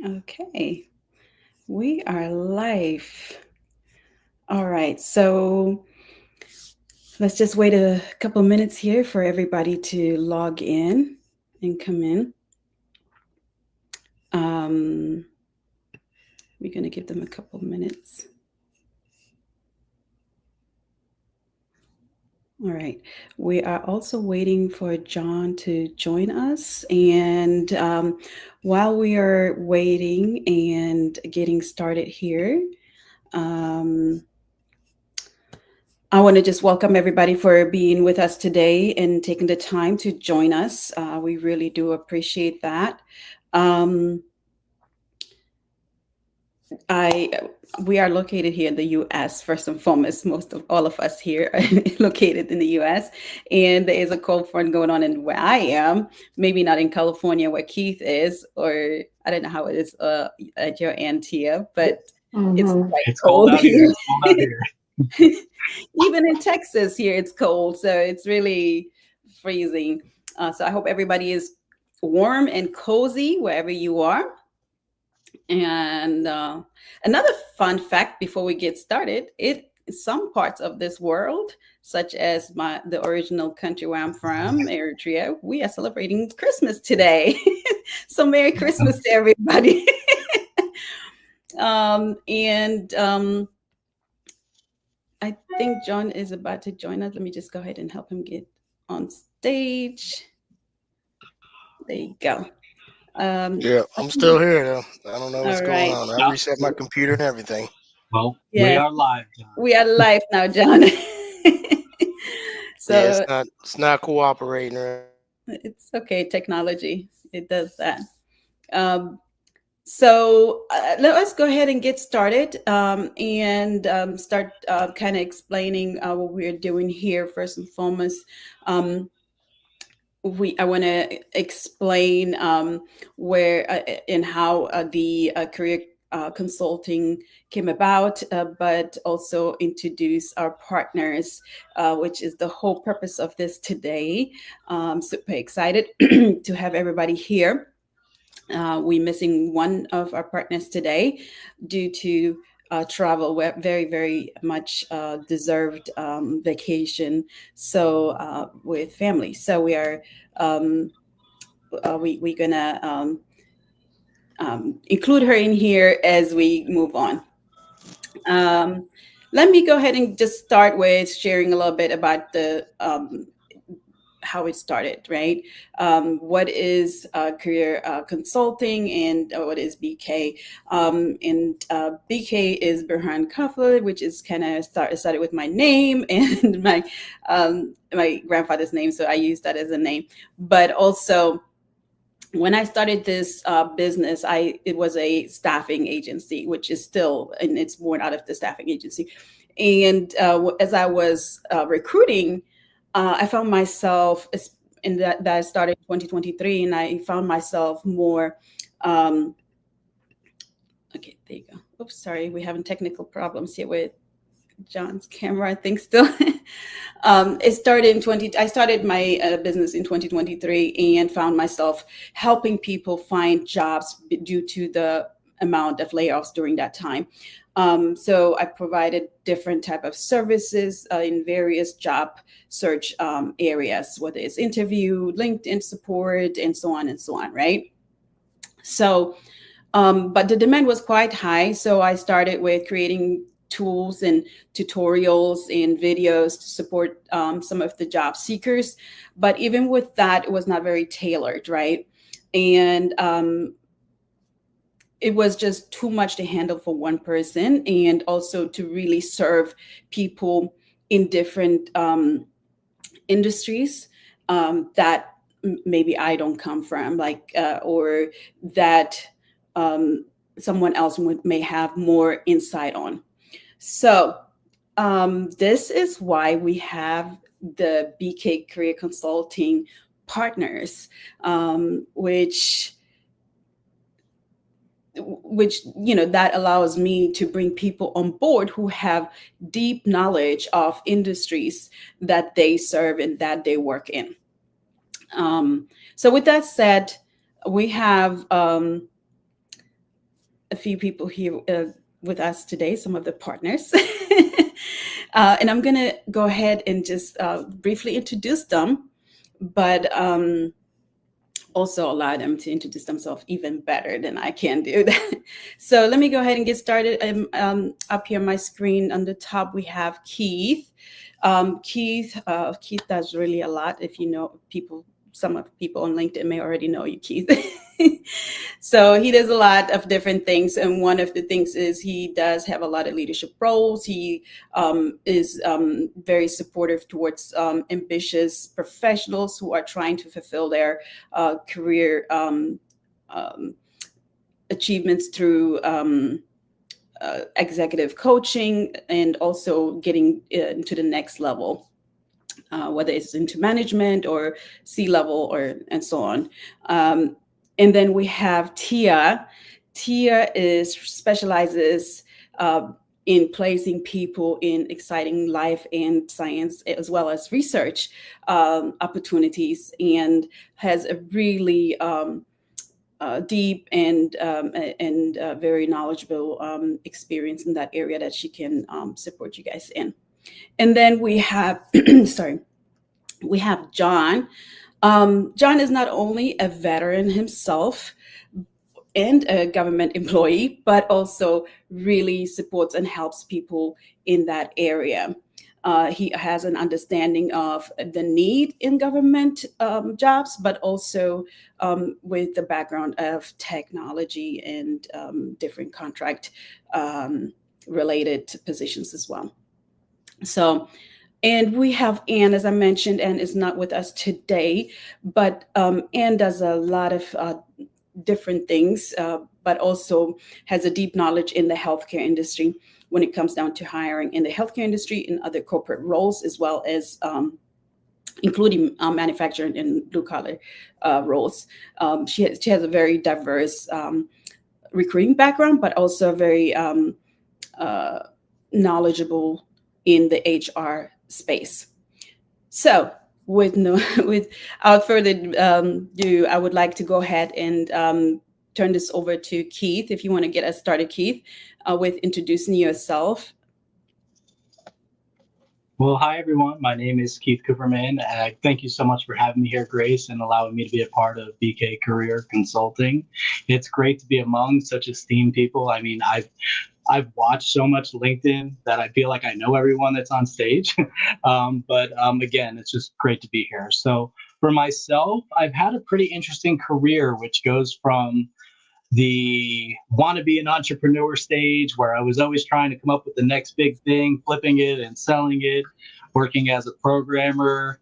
Okay, we are live. All right, so let's just wait a couple minutes here for everybody to log in and come in. Um, we're going to give them a couple minutes. All right, we are also waiting for John to join us. And while we are waiting and getting started here, um, I want to just welcome everybody for being with us today and taking the time to join us. We really do appreciate that. Um, I We are located here in the U.S. First and foremost. Most of all of us here are located in the U.S. And there is a cold front going on in where I am. Maybe not in California where Keith is, or I don't know how it is at your end here, but it's Mm-hmm. quite It's cold cold out here. here. It's cold out here. Even in Texas, here it's cold, so it's really freezing. So I hope everybody is warm and cozy wherever you are. And another fun fact before we get started: it some parts of this world, such as the original country where I'm from, Eritrea, we are celebrating Christmas today. So Merry Christmas to everybody. And I think John is about to join us. Let me just go ahead and help him get on stage. There you go. Um, Yeah, I'm still here though. I don't know what's all going right. on. I Yeah. reset my computer and everything. Well, we Yes, are live, John. we are live now, John. Yeah, So it's not cooperating. it's okay, technology. It does that. Um, so let us go ahead and get started and start kind of explaining what we're doing here. First and foremost, um, I want to explain where and how the career consulting came about, but also introduce our partners, which is the whole purpose of this today. Super excited to have everybody here. We're missing one of our partners today due to travel. We're very, very much deserved vacation. So with family. So we are we're gonna include her in here as we move on. Um, Let me go ahead and just start with sharing a little bit about the how it started, right? What is career consulting and what is BK? And BK is Berhan Kafla, which is kind of started with my name and my grandfather's name, so I use that as a name. But also, when I started this business, it was a staffing agency, which is still, and it's born out of the staffing agency. And as I was recruiting, I found myself in that I started in 2023, and I found myself more. Um, okay, there you go. Oops, sorry, we're having technical problems here with John's camera, I think still. It started in 20. I started my business in 2023 and found myself helping people find jobs due to the amount of layoffs during that time. So I provided different type of services in various job search areas, whether it's interview, LinkedIn support, and so on and so on. Right. So but the demand was quite high. So I started with creating tools and tutorials and videos to support some of the job seekers. But even with that, it was not very tailored, right? And it was just too much to handle for one person, and also to really serve people in different industries that maybe I don't come from, like, or that um, someone else may have more insight on. So, this is why we have the BK Career Consulting partners, which that allows me to bring people on board who have deep knowledge of industries that they serve and that they work in. So with that said, we have a few people here with us today, some of the partners. And I'm going to go ahead and just briefly introduce them, but also allow them to introduce themselves even better than I can do that. So let me go ahead and get started. Up here on my screen on the top, we have Keith. Keith does really a lot. If you know people, some of the people on LinkedIn may already know you, Keith. So he does a lot of different things, and one of the things is he does have a lot of leadership roles. He is very supportive towards ambitious professionals who are trying to fulfill their career um, achievements through executive coaching and also getting into the next level. Whether it's into management or C-level or and so on. And then we have Téa. Téa is specializes in placing people in exciting life and science as well as research opportunities, and has a really deep and very knowledgeable experience in that area that she can support you guys in. And then we have, sorry, we have John. John is not only a veteran himself and a government employee, but also really supports and helps people in that area. He has an understanding of the need in government jobs, but also with the background of technology and different contract related positions as well. So, and we have Anne, as I mentioned. Anne is not with us today, but Anne does a lot of different things, but also has a deep knowledge in the healthcare industry when it comes down to hiring in the healthcare industry in other corporate roles, as well as including manufacturing and blue collar roles. She has a very diverse recruiting background, but also very uh, knowledgeable in the HR space. So, with no, without further ado, I would like to go ahead and turn this over to Keith. If you want to get us started, Keith, with introducing yourself. Well, hi everyone. My name is Keith Cooperman. Thank you so much for having me here, Grace, and allowing me to be a part of BK Career Consulting. It's great to be among such esteemed people. I mean, I've watched so much LinkedIn that I feel like I know everyone that's on stage. But again, it's just great to be here. So for myself, I've had a pretty interesting career, which goes from the want to be an entrepreneur stage where I was always trying to come up with the next big thing, flipping it and selling it, working as a programmer,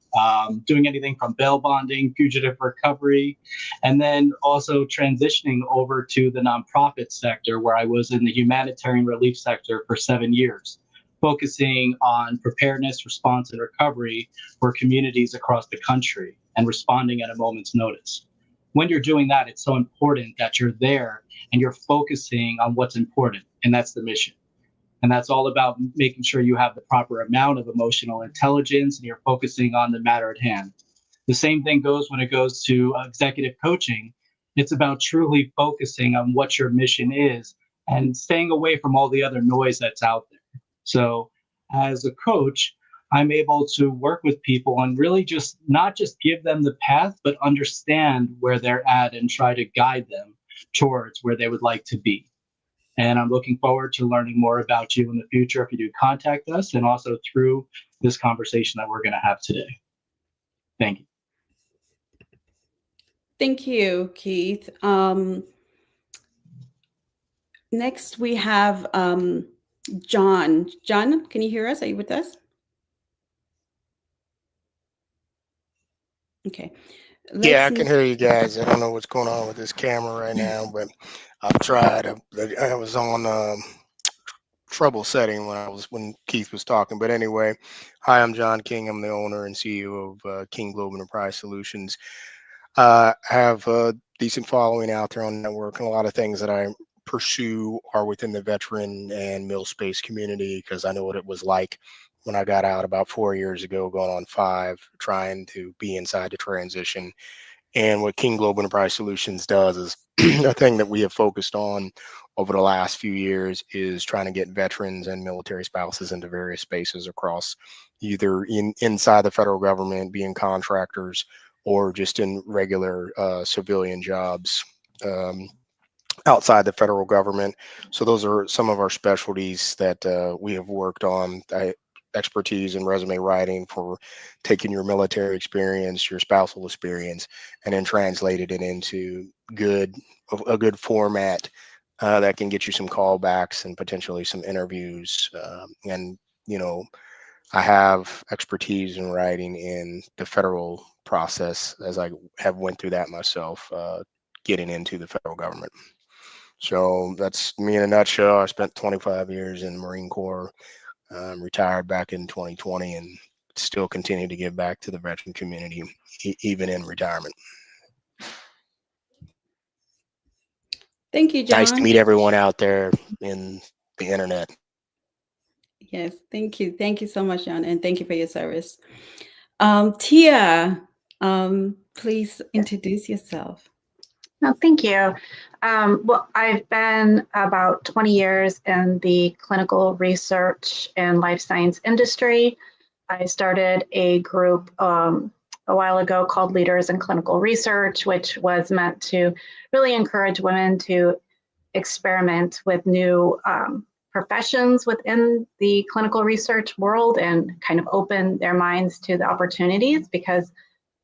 doing anything from bail bonding, fugitive recovery, and then also transitioning over to the nonprofit sector where I was in the humanitarian relief sector for 7 years, focusing on preparedness, response, and recovery for communities across the country and responding at a moment's notice. When you're doing that, it's so important that you're there and you're focusing on what's important, and that's the mission. And that's all about making sure you have the proper amount of emotional intelligence and you're focusing on the matter at hand. The same thing goes when it goes to executive coaching. It's about truly focusing on what your mission is and staying away from all the other noise that's out there. So, as a coach, I'm able to work with people and really just not just give them the path, but understand where they're at and try to guide them towards where they would like to be. And I'm looking forward to learning more about you in the future if you do contact us, and also through this conversation that we're going to have today. Thank you. Thank you, Keith. Next, we have John. John, can you hear us? Are you with us? Okay. Yeah, Let's I can hear you guys. I don't know what's going on with this camera right now, but I've tried. I was on trouble setting when Keith was talking. But anyway, hi, I'm John King. I'm the owner and CEO of King Global Enterprise Solutions. I have a decent following out there on network, and a lot of things that I pursue are within the veteran and mill space community, because I know what it was like when I got out about 4 years ago, going on 5, trying to be inside the transition. And what King Global Enterprise Solutions does is a thing that we have focused on over the last few years is trying to get veterans and military spouses into various spaces across either inside the federal government, being contractors, or just in regular civilian jobs. Um, Outside the federal government. So those are some of our specialties that we have worked on. Expertise in resume writing for taking your military experience, your spousal experience, and then translated it into good a good format that can get you some callbacks and potentially some interviews. And you know, I have expertise in writing in the federal process as I have went through that myself, getting into the federal government. So that's me in a nutshell. I spent 25 years in the Marine Corps, retired back in 2020, and still continue to give back to the veteran community, even in retirement. Thank you, Nice to John. meet everyone out there in the internet. Yes, thank you. Thank you so much, John, and thank you for your service. Tia, please introduce yourself. No, thank you. Well, I've been about 20 years in the clinical research and life science industry. I started a group a while ago called Leaders in Clinical Research, which was meant to really encourage women to experiment with new professions within the clinical research world and kind of open their minds to the opportunities, because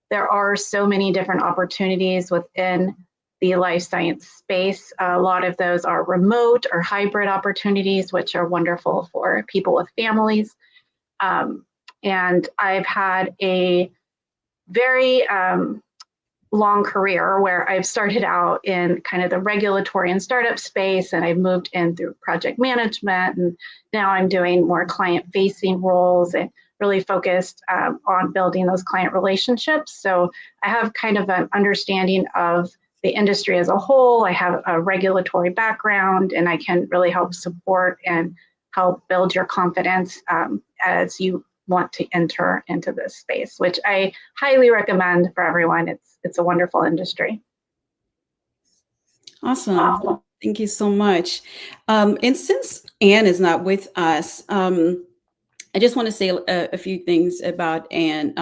there are so many different opportunities within the life science space. A lot of those are remote or hybrid opportunities, which are wonderful for people with families. And I've had a very long career where I've started out in kind of the regulatory and startup space, and I've moved in through project management, and now I'm doing more client-facing roles and really focused on building those client relationships. So I have kind of an understanding of the industry as a whole. I have a regulatory background, and I can really help support and help build your confidence as you want to enter into this space, which I highly recommend for everyone. It's a wonderful industry. Awesome. Thank you so much. And since Anne is not with us, I just want to say a few things about Anne.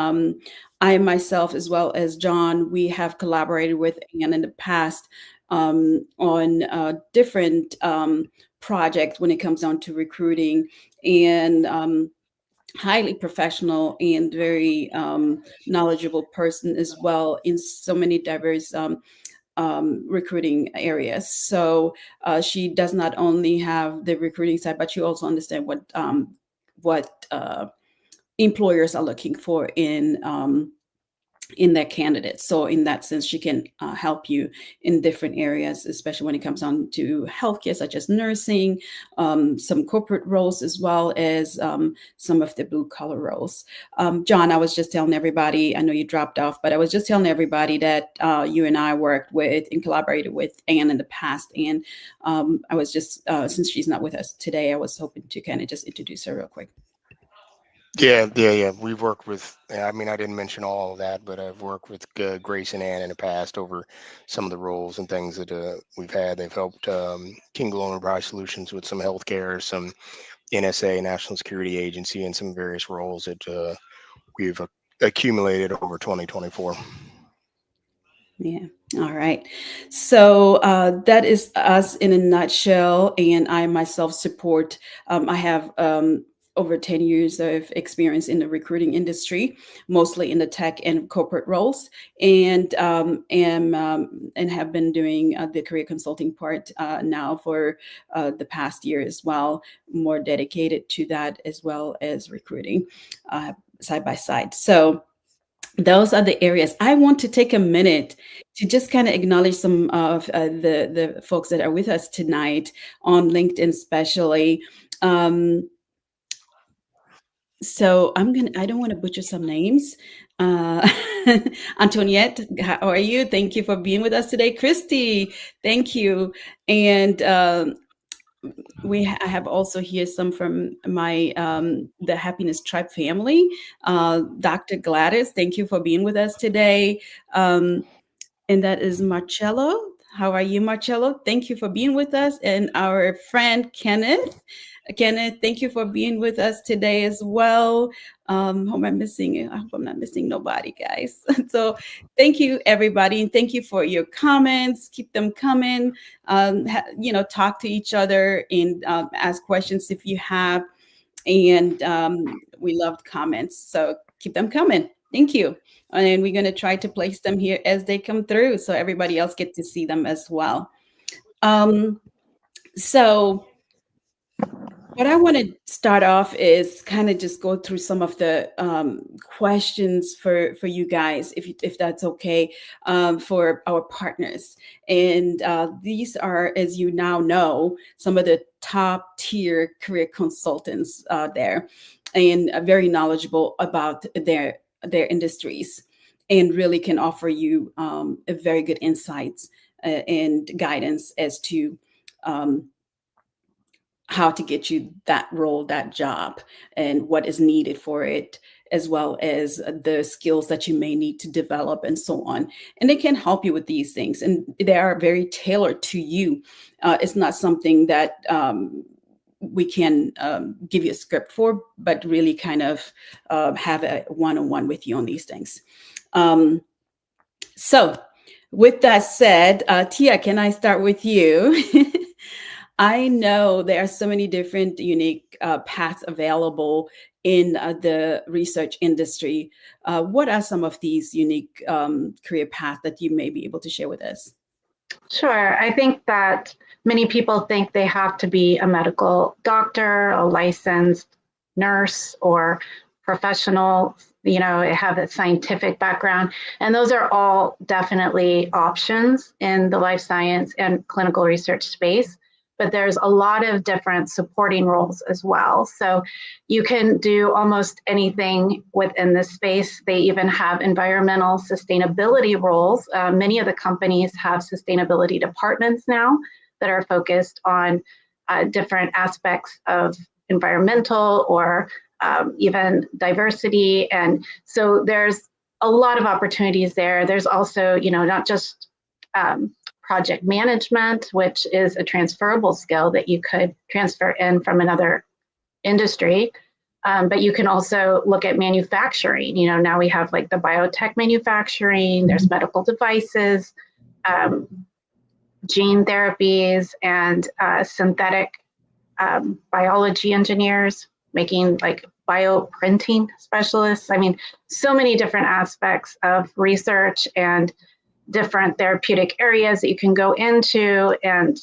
I myself, as well as John, we have collaborated with Anne in the past on different projects when it comes down to recruiting, and highly professional and very knowledgeable person as well in so many diverse recruiting areas. So she does not only have the recruiting side, but she also understands what employers are looking for in their candidates. So in that sense, she can help you in different areas, especially when it comes on to healthcare, such as nursing, some corporate roles, as well as some of the blue collar roles. John, I was just telling everybody, I know you dropped off, but I was just telling everybody that you and I worked with and collaborated with Anne in the past. And I was just, since she's not with us today, I was hoping to kind of just introduce her real quick. Yeah. We've worked with. I mean, I didn't mention all of that, but I've worked with Grace and Ann in the past over some of the roles and things that we've had. They've helped King Global Enterprise Solutions with some healthcare, some NSA, National Security Agency, and some various roles that we've accumulated over 2024. Yeah. All right. So that is us in a nutshell. And I myself support, I have over 10 years of experience in the recruiting industry, mostly in the tech and corporate roles, and and have been doing the career consulting part now for the past year as well, more dedicated to that as well as recruiting side by side. So those are the areas. I want to take a minute to just kind of acknowledge some of the folks that are with us tonight on LinkedIn, especially. Um, so I don't want to butcher some names. Uh, Antoniette, how are you? Thank you for being with us today. Christy, thank you. And I have also here some from my the Happiness Tribe family. Dr. Gladys, thank you for being with us today. And that is Marcello. How are you, Marcello? Thank you for being with us. And our friend Kenneth. Kenneth, thank you for being with us today as well. Who am I missing? I hope I'm not missing nobody, guys. So thank you, everybody. And thank you for your comments. Keep them coming. Talk to each other and ask questions if you have. And we loved comments. So keep them coming. Thank you. And we're going to try to place them here as they come through so everybody else get to see them as well. Um, so what I want to start off is kind of just go through some of the questions for you guys, if that's okay, for our partners. And these are, as you now know, some of the top tier career consultants there, and very knowledgeable about their industries, and really can offer you a very good insights and guidance as to how to get you that role, that job, and what is needed for it, as well as the skills that you may need to develop and so on. And they can help you with these things, and they are very tailored to you. It's not something that we can give you a script for, but really kind of have a one-on-one with you on these things. So with that said, Tia, can I start with you? I know there are so many different unique paths available in the research industry. What are some of these unique career paths that you may be able to share with us? Sure. I think that many people think they have to be a medical doctor, a licensed nurse, or professional, have a scientific background. And those are all definitely options in the life science and clinical research space. But there's a lot of different supporting roles as well. So you can do almost anything within this space. They even have environmental sustainability roles. Many of the companies have sustainability departments now that are focused on different aspects of environmental or even diversity. And so there's a lot of opportunities there. There's also, not just project management, which is a transferable skill that you could transfer in from another industry. But you can also look at manufacturing. Now we have like the biotech manufacturing, there's medical devices, gene therapies, and synthetic biology engineers making like bioprinting specialists. I mean, so many different aspects of research and different therapeutic areas that you can go into. And,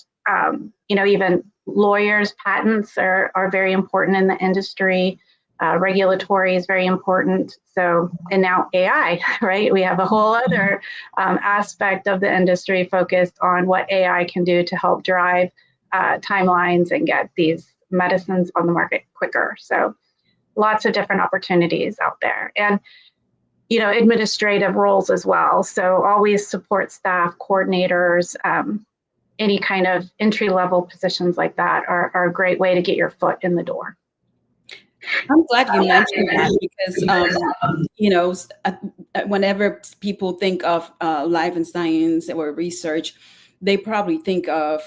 even lawyers, patents are very important in the industry. Regulatory is very important. So, and now AI, right? We have a whole other aspect of the industry focused on what AI can do to help drive timelines and get these medicines on the market quicker. So lots of different opportunities out there. And administrative roles as well. So always support staff, coordinators, any kind of entry-level positions like that are a great way to get your foot in the door. I'm glad you mentioned that because, whenever people think of life and science or research, they probably think of,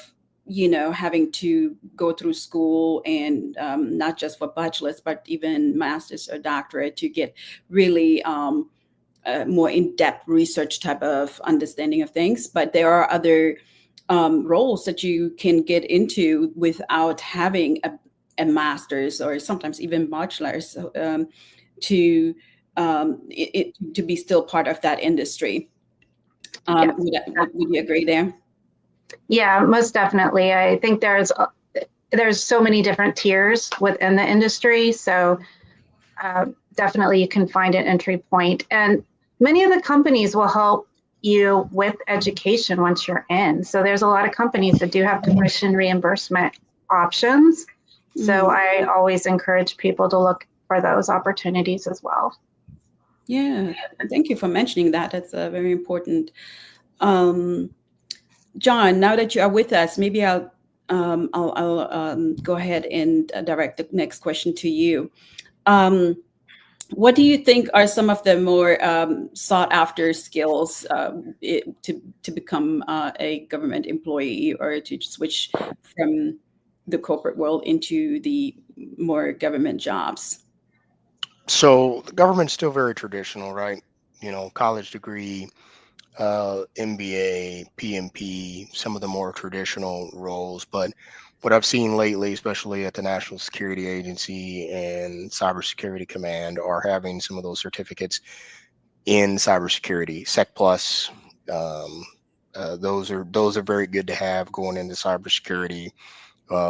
having to go through school and not just for bachelor's, but even master's or doctorate to get really more in-depth research type of understanding of things. But there are other roles that you can get into without having a master's or sometimes even bachelor's to be still part of that industry. Yes. Would you agree there? Yeah, most definitely. I think there's so many different tiers within the industry. So definitely you can find an entry point. And many of the companies will help you with education once you're in. So there's a lot of companies that do have tuition reimbursement options. So I always encourage people to look for those opportunities as well. Yeah, thank you for mentioning that. That's very important. John, now that you are with us, maybe I'll go ahead and direct the next question to you. What do you think are some of the more sought after skills to become a government employee, or to switch from the corporate world into the more government jobs? So the government's still very traditional, right? College degree, MBA, PMP, some of the more traditional roles. But what I've seen lately, especially at the National Security Agency and Cybersecurity Command, are having some of those certificates in cybersecurity, Sec Plus. Um, those are very good to have going into cybersecurity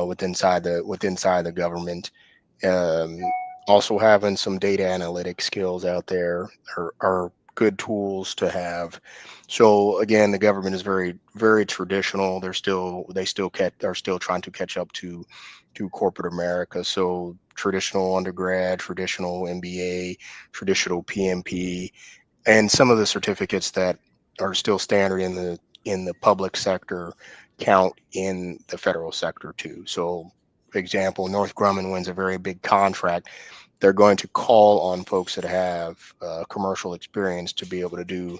within the government. Um, Also, having some data analytic skills out there are good tools to have. So again, the government is very very traditional. Are still trying to catch up to corporate America. So traditional undergrad, traditional MBA, traditional PMP, and some of the certificates that are still standard in the public sector count in the federal sector too. So, for example, North Grumman wins a very big contract. They're going to call on folks that have commercial experience to be able to do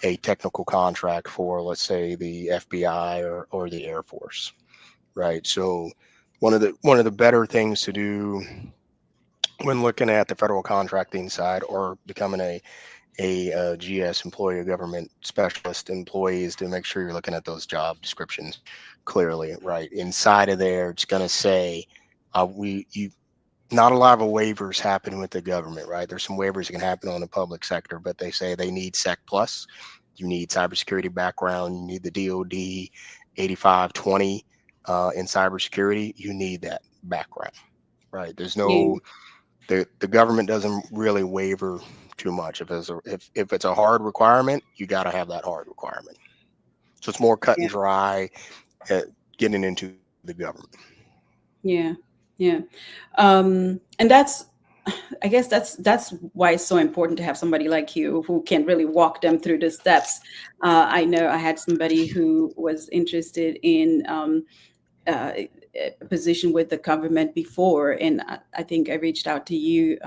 a technical contract for, let's say, the FBI or the Air Force, right? So, one of the better things to do when looking at the federal contracting side or becoming a GS employee, a government specialist employee, is to make sure you're looking at those job descriptions clearly, right? Inside of there, it's going to say, we you not a lot of waivers happen with the government, right? There's some waivers that can happen on the public sector, but they say they need Sec Plus, you need cybersecurity background, you need the DoD 8520 in cybersecurity, you need that background, right? There's Yeah, no the government doesn't really waver too much. If it's a hard requirement, you got to have that hard requirement. So it's more cut yeah, and dry at getting into the government. yeah, yeah. And that's, I guess that's why it's so important to have somebody like you who can really walk them through the steps. I know I had somebody who was interested in a position with the government before, and I think I reached out to you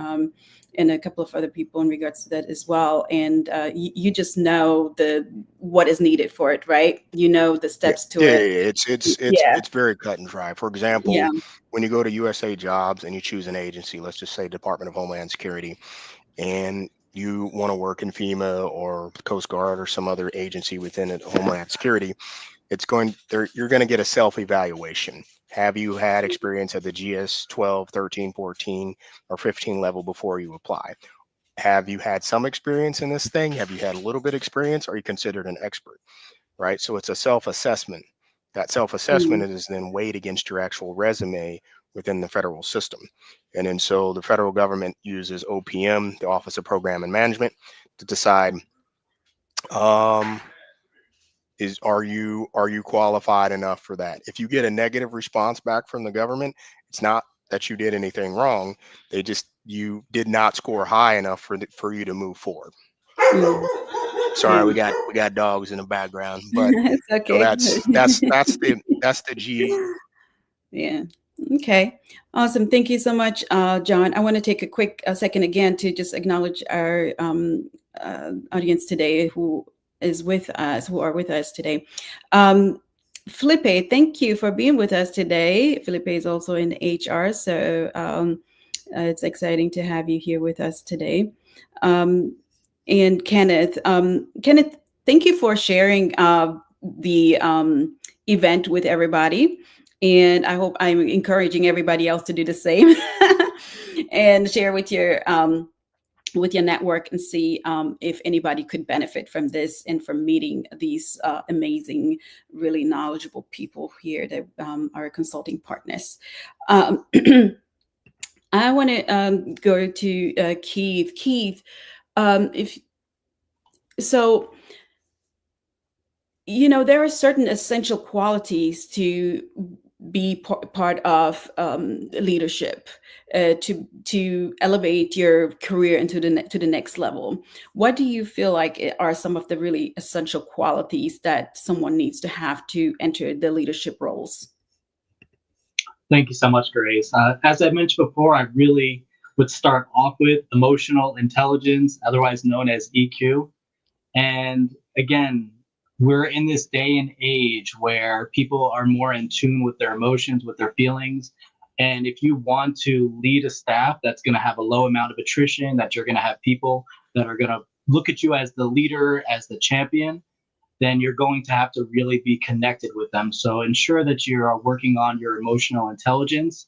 and a couple of other people in regards to that as well. And you just know the what is needed for it, right? You know the Yeah, steps to yeah, it. Yeah, it's very cut and dry. For yeah. example, when you go to USA Jobs and you choose an agency, let's just say Department of Homeland Security, and you want to work in FEMA or Coast Guard or some other agency within it, Homeland Security, it's going there you're going to get a self evaluation. Have you had experience at the GS 12, 13, 14, or 15 level before you apply? Have you had some experience in this thing? Have you had a little bit experience? Are you considered an expert? Right? So it's a self assessment. That self assessment Mm, is then weighed against your actual resume within the federal system. And then so the federal government uses OPM, the Office of Program and Management, to decide, um, are you qualified enough for that? If you get a negative response back from the government, it's not that you did anything wrong. They just you did not score high enough for you to move forward. mm, Sorry, yeah. we got dogs in the background, but It's so okay. that's the G. Yeah. Okay. Awesome. Thank you so much, John. I want to take a quick second again to just acknowledge our audience today who are with us today. Um, Felipe, thank you for being with us today. Felipe is also in HR, so it's exciting to have you here with us today. Um, and Kenneth, thank you for sharing the event with everybody. And I hope I'm encouraging everybody else to do the same and share with your network and see if anybody could benefit from this and from meeting these amazing, really knowledgeable people here that are consulting partners. Um, I want to go to Keith. Keith, if so, there are certain essential qualities to be part of leadership, to elevate your career into to the next level. What do you feel like are some of the really essential qualities that someone needs to have to enter the leadership roles? Thank you so much, Grace. As I mentioned before, I really would start off with emotional intelligence, otherwise known as EQ. And again, we're in this day and age where people are more in tune with their emotions, with their feelings. And if you want to lead a staff that's going to have a low amount of attrition, that you're going to have people that are going to look at you as the leader, as the champion, then you're going to have to really be connected with them. So ensure that you are working on your emotional intelligence.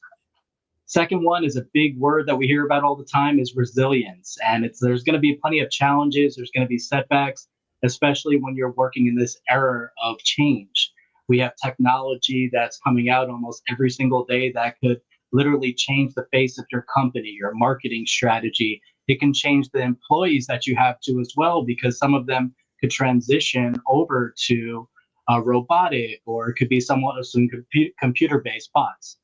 Second one is a big word that we hear about all the time is resilience. And there's going to be plenty of challenges. There's going to be setbacks, especially when you're working in this era of change. We have technology that's coming out almost every single day that could literally change the face of your company, your marketing strategy. It can change the employees that you have to as well, because some of them could transition over to robotic, or it could be somewhat of some computer-based bots.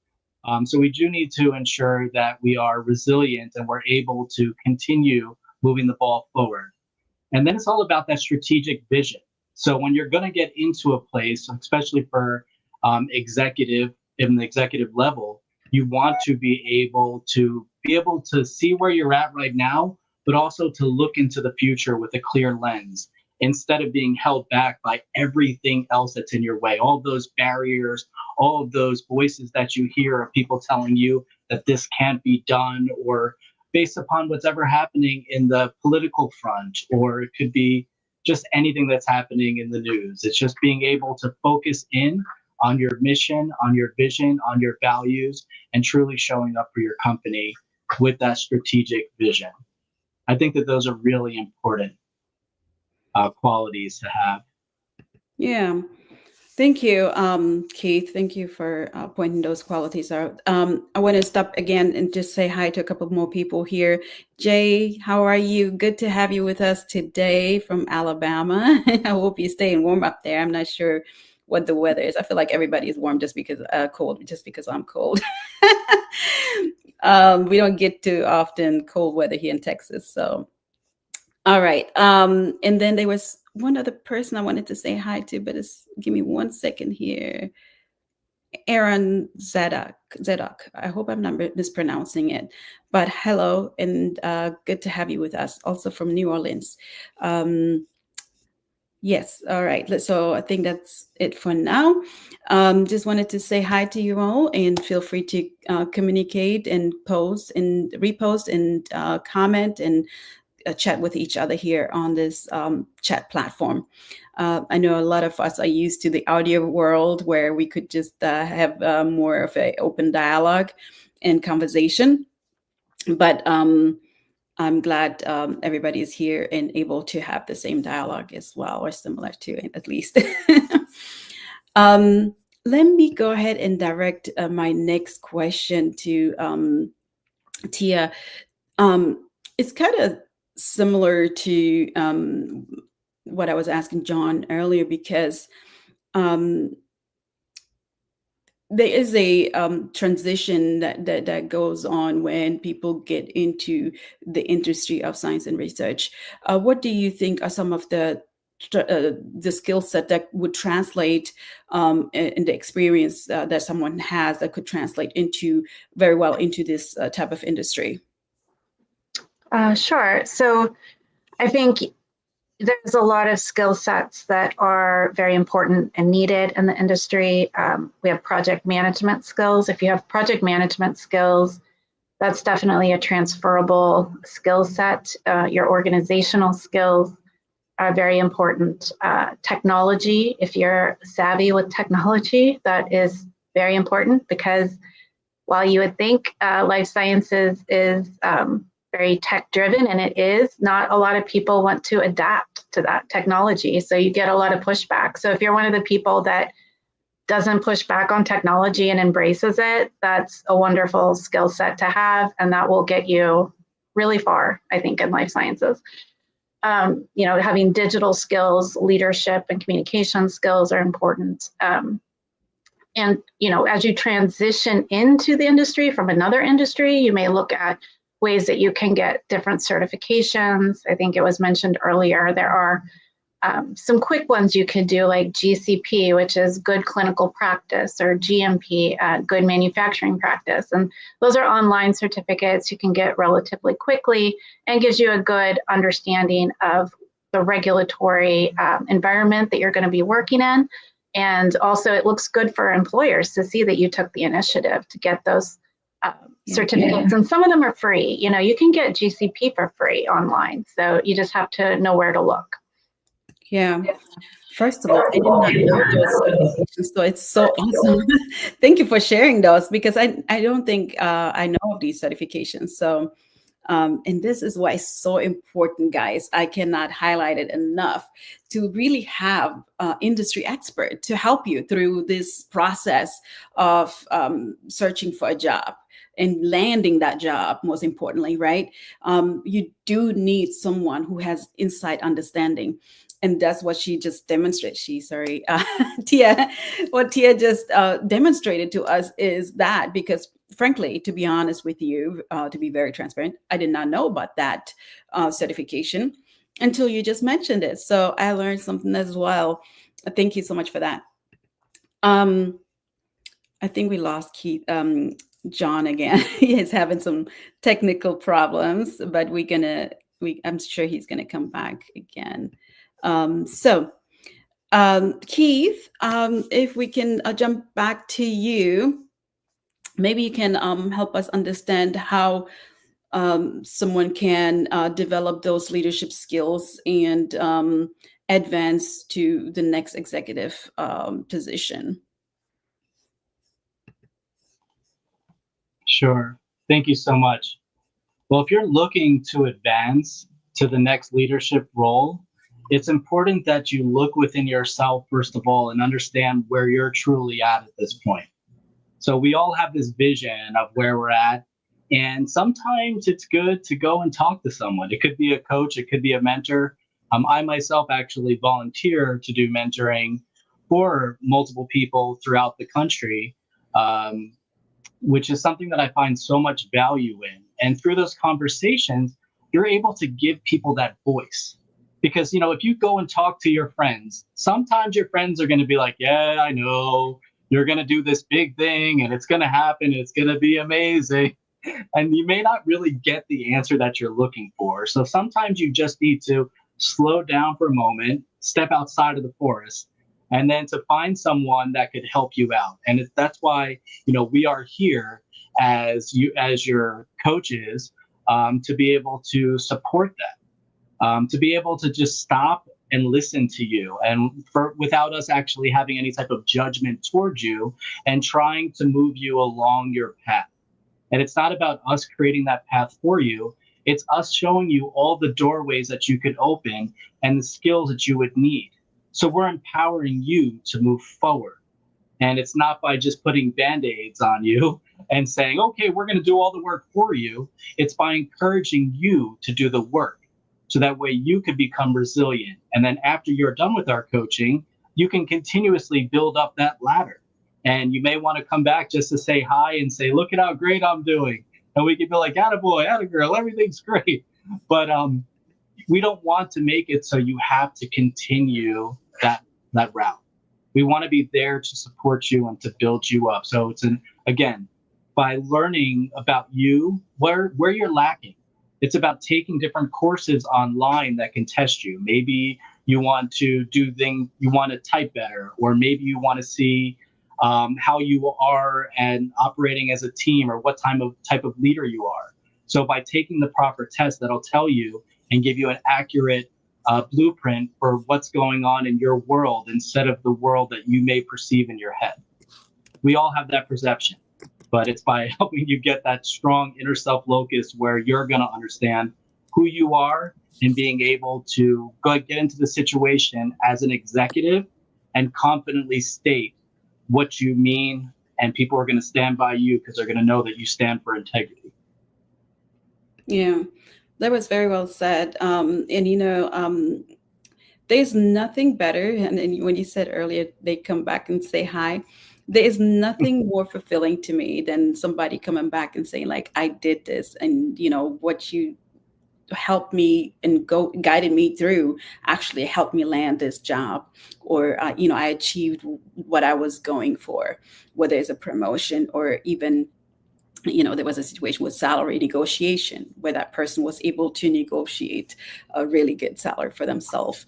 So we do need to ensure that we are resilient and we're able to continue moving the ball forward. And then it's all about that strategic vision. So when you're going to get into a place, especially for executive in the executive level, you want to be able to see where you're at right now, but also to look into the future with a clear lens, instead of being held back by everything else that's in your way, all those barriers, all of those voices that you hear of people telling you that this can't be done, or based upon what's ever happening in the political front, or it could be just anything that's happening in the news. It's just being able to focus in on your mission, on your vision, on your values, and truly showing up for your company with that strategic vision. I think that those are really important qualities to have. Yeah. Thank you, Keith. Thank you for pointing those qualities out. I want to stop again and just say hi to a couple more people here. Jay, how are you? Good to have you with us today from Alabama. I hope you're staying warm up there. I'm not sure what the weather is. I feel like everybody is warm just because cold, just because I'm cold. We don't get too often cold weather here in Texas, so. All right. And then there was one other person I wanted to say hi to, but give me 1 second here. Aaron Zedok. I hope I'm not mispronouncing it, but hello, and good to have you with us, also from New Orleans. Yes, all right. So I think that's it for now. Just wanted to say hi to you all, and feel free to communicate and post and repost and comment and chat with each other here on this chat platform. I know a lot of us are used to the audio world where we could just have more of an open dialogue and conversation. But I'm glad everybody is here and able to have the same dialogue as well, or similar to it at least. Let me go ahead and direct my next question to Téa. It's kind of similar to what I was asking John earlier, because there is a transition that goes on when people get into the industry of science and research. What do you think are some of the skill set that would translate in the experience that someone has that could translate very well into this type of industry? Sure. So I think there's a lot of skill sets that are very important and needed in the industry. We have project management skills. If you have project management skills, that's definitely a transferable skill set. Your organizational skills are very important. Technology, if you're savvy with technology, that is very important, because while you would think life sciences is very tech driven, and it is, not a lot of people want to adapt to that technology. So you get a lot of pushback. So if you're one of the people that doesn't push back on technology and embraces it, that's a wonderful skill set to have. And that will get you really far, I think, in life sciences. Having digital skills, leadership and communication skills are important. And, as you transition into the industry from another industry, you may look at ways that you can get different certifications. I think it was mentioned earlier, there are Some quick ones you could do, like GCP, which is good clinical practice, or GMP, good manufacturing practice. And those are online certificates you can get relatively quickly and gives you a good understanding of the regulatory environment that you're going to be working in. And also it looks good for employers to see that you took the initiative to get those certificates. And some of them are free. You can get GCP for free online. So you just have to know where to look. Yeah. First of all, I did not know those certifications, so it's so awesome. Thank you for sharing those, because I don't think I know of these certifications. So, and this is why it's so important, guys. I cannot highlight it enough, to really have industry expert to help you through this process of searching for a job and landing that job, most importantly, right? You do need someone who has inside understanding. And that's what she just demonstrated. Téa, what Téa just demonstrated to us is that, because frankly, to be honest with you, to be very transparent, I did not know about that certification until you just mentioned it. So I learned something as well. Thank you so much for that. I think we lost John again. He is having some technical problems, but I'm sure he's gonna come back again. Keith, if we can jump back to you, maybe you can help us understand how someone can develop those leadership skills and advance to the next executive position. Sure. Thank you so much. Well, if you're looking to advance to the next leadership role, it's important that you look within yourself, first of all, and understand where you're truly at this point. So we all have this vision of where we're at. And sometimes it's good to go and talk to someone. It could be a coach, it could be a mentor. I myself actually volunteer to do mentoring for multiple people throughout the country, which is something that I find so much value in. And through those conversations, you're able to give people that voice. Because, if you go and talk to your friends, sometimes your friends are going to be like, yeah, I know, you're going to do this big thing and it's going to happen. It's going to be amazing. And you may not really get the answer that you're looking for. So sometimes you just need to slow down for a moment, step outside of the forest, and then to find someone that could help you out. And that's why, we are here as your coaches, to be able to support that, to be able to just stop and listen to you, and without us actually having any type of judgment towards you, and trying to move you along your path. And it's not about us creating that path for you. It's us showing you all the doorways that you could open and the skills that you would need. So we're empowering you to move forward. And it's not by just putting Band-Aids on you and saying, okay, we're going to do all the work for you. It's by encouraging you to do the work. So that way you could become resilient. And then after you're done with our coaching, you can continuously build up that ladder. And you may want to come back just to say hi and say, look at how great I'm doing. And we can be like, attaboy, attagirl, everything's great. But we don't want to make it so you have to continue that route. We want to be there to support you and to build you up. So it's again, by learning about you, where you're lacking. It's about taking different courses online that can test you. Maybe you want to do things, you want to type better, or maybe you want to see how you are and operating as a team, or what type of leader you are. So by taking the proper test, that'll tell you and give you an accurate blueprint for what's going on in your world instead of the world that you may perceive in your head. We all have that perception, but it's by helping you get that strong inner self locus where you're going to understand who you are and being able to get into the situation as an executive and confidently state what you mean, and people are going to stand by you because they're going to know that you stand for integrity. Yeah, that was very well said. There's nothing better. And when you said earlier, they come back and say hi. There is nothing more fulfilling to me than somebody coming back and saying, like, I did this, and what you helped me and guided me through, actually helped me land this job, or I achieved what I was going for, whether it's a promotion or even, there was a situation with salary negotiation where that person was able to negotiate a really good salary for themselves.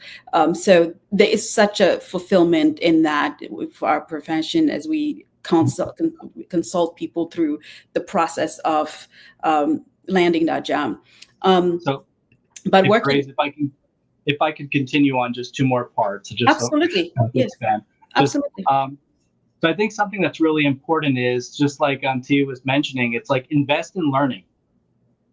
So there is such a fulfillment in that for our profession, as we consult people through the process of landing that job. So, But if working, Grace, if I could continue on just two more parts, just so absolutely, I could yes, expand. Just absolutely. So I think something that's really important is just like Tia was mentioning, it's like invest in learning.